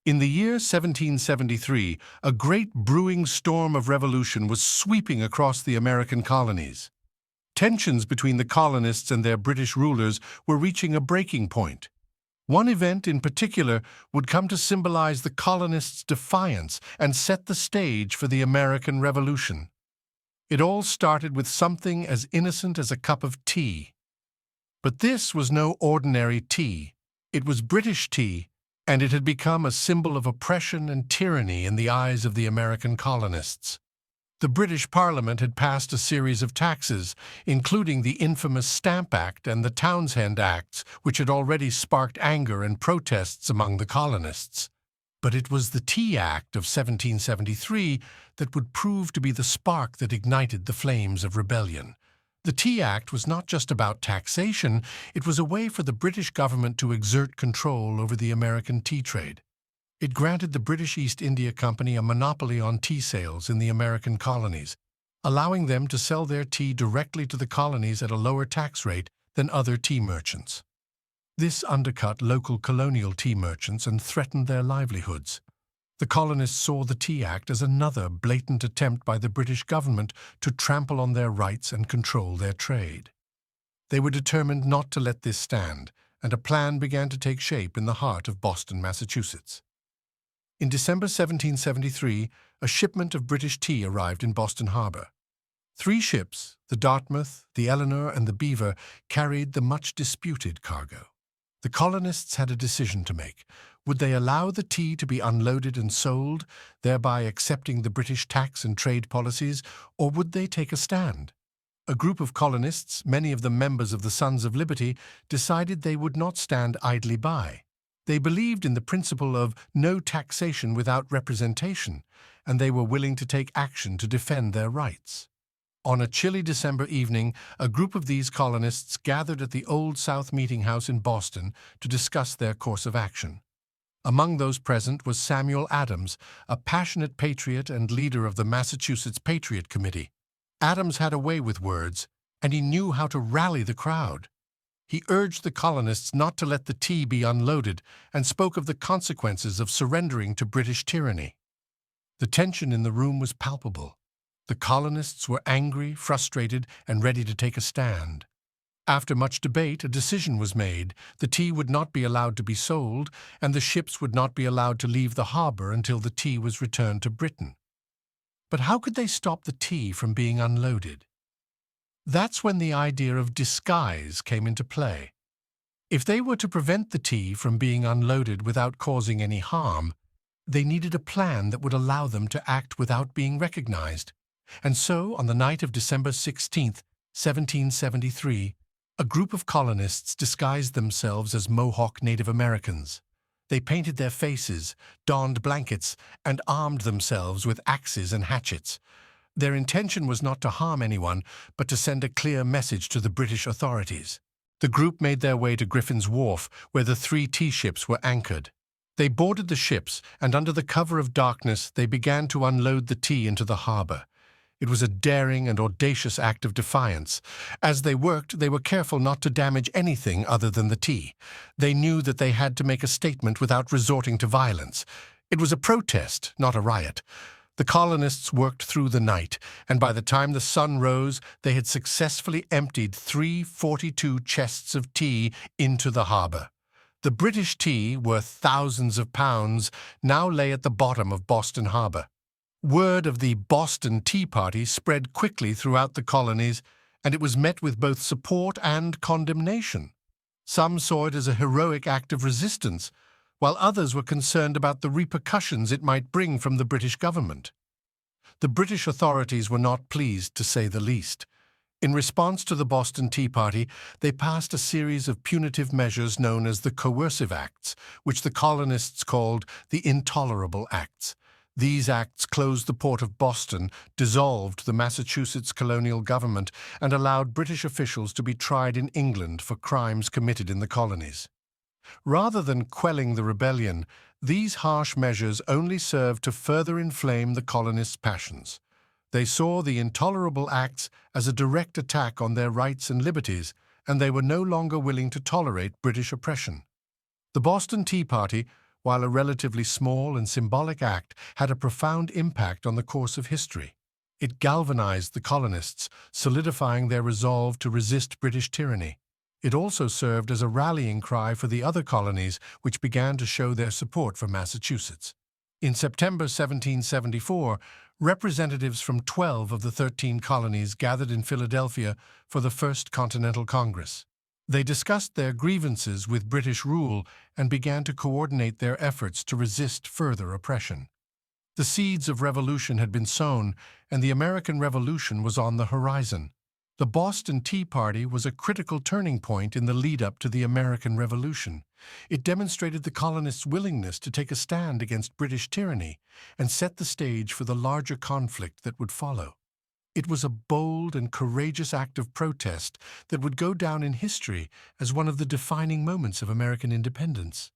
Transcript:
In the year 1773, a great brewing storm of revolution was sweeping across the American colonies. Tensions between the colonists and their British rulers were reaching a breaking point. One event in particular would come to symbolize the colonists' defiance and set the stage for the American Revolution. It all started with something as innocent as a cup of tea. But this was no ordinary tea. It was British tea, and it had become a symbol of oppression and tyranny in the eyes of the American colonists. The British Parliament had passed a series of taxes, including the infamous Stamp Act and the Townshend Acts, which had already sparked anger and protests among the colonists. But it was the Tea Act of 1773 that would prove to be the spark that ignited the flames of rebellion. The Tea Act was not just about taxation, it was a way for the British government to exert control over the American tea trade. It granted the British East India Company a monopoly on tea sales in the American colonies, allowing them to sell their tea directly to the colonies at a lower tax rate than other tea merchants. This undercut local colonial tea merchants and threatened their livelihoods. The colonists saw the Tea Act as another blatant attempt by the British government to trample on their rights and control their trade. They were determined not to let this stand, and a plan began to take shape in the heart of Boston, Massachusetts. In December 1773, a shipment of British tea arrived in Boston Harbor. 3 ships, the Dartmouth, the Eleanor, and the Beaver, carried the much-disputed cargo. The colonists had a decision to make. Would they allow the tea to be unloaded and sold, thereby accepting the British tax and trade policies, or would they take a stand? A group of colonists, many of them members of the Sons of Liberty, decided they would not stand idly by. They believed in the principle of no taxation without representation, and they were willing to take action to defend their rights. On a chilly December evening, a group of these colonists gathered at the Old South Meeting House in Boston to discuss their course of action. Among those present was Samuel Adams, a passionate patriot and leader of the Massachusetts Patriot Committee. Adams had a way with words, and he knew how to rally the crowd. He urged the colonists not to let the tea be unloaded and spoke of the consequences of surrendering to British tyranny. The tension in the room was palpable. The colonists were angry, frustrated, and ready to take a stand. After much debate, a decision was made. The tea would not be allowed to be sold, and the ships would not be allowed to leave the harbor until the tea was returned to Britain. But how could they stop the tea from being unloaded? That's when the idea of disguise came into play. If they were to prevent the tea from being unloaded without causing any harm, they needed a plan that would allow them to act without being recognized. And so, on the night of December 16, 1773, a group of colonists disguised themselves as Mohawk Native Americans. They painted their faces, donned blankets, and armed themselves with axes and hatchets. Their intention was not to harm anyone, but to send a clear message to the British authorities. The group made their way to Griffin's Wharf, where the 3 tea ships were anchored. They boarded the ships, and under the cover of darkness, they began to unload the tea into the harbor. It was a daring and audacious act of defiance. As they worked, they were careful not to damage anything other than the tea. They knew that they had to make a statement without resorting to violence. It was a protest, not a riot. The colonists worked through the night, and by the time the sun rose, they had successfully emptied 342 chests of tea into the harbor. The British tea, worth thousands of pounds, now lay at the bottom of Boston Harbor. Word of the Boston Tea Party spread quickly throughout the colonies, and it was met with both support and condemnation. Some saw it as a heroic act of resistance, while others were concerned about the repercussions it might bring from the British government. The British authorities were not pleased, to say the least. In response to the Boston Tea Party, they passed a series of punitive measures known as the Coercive Acts, which the colonists called the Intolerable Acts. These acts closed the port of Boston, dissolved the Massachusetts colonial government, and allowed British officials to be tried in England for crimes committed in the colonies. Rather than quelling the rebellion, these harsh measures only served to further inflame the colonists' passions. They saw the Intolerable Acts as a direct attack on their rights and liberties, and they were no longer willing to tolerate British oppression. The Boston Tea Party, while a relatively small and symbolic act, had a profound impact on the course of history. It galvanized the colonists, solidifying their resolve to resist British tyranny. It also served as a rallying cry for the other colonies, which began to show their support for Massachusetts. In September 1774, representatives from 12 of the 13 colonies gathered in Philadelphia for the First Continental Congress. They discussed their grievances with British rule and began to coordinate their efforts to resist further oppression. The seeds of revolution had been sown, and the American Revolution was on the horizon. The Boston Tea Party was a critical turning point in the lead-up to the American Revolution. It demonstrated the colonists' willingness to take a stand against British tyranny and set the stage for the larger conflict that would follow. It was a bold and courageous act of protest that would go down in history as one of the defining moments of American independence.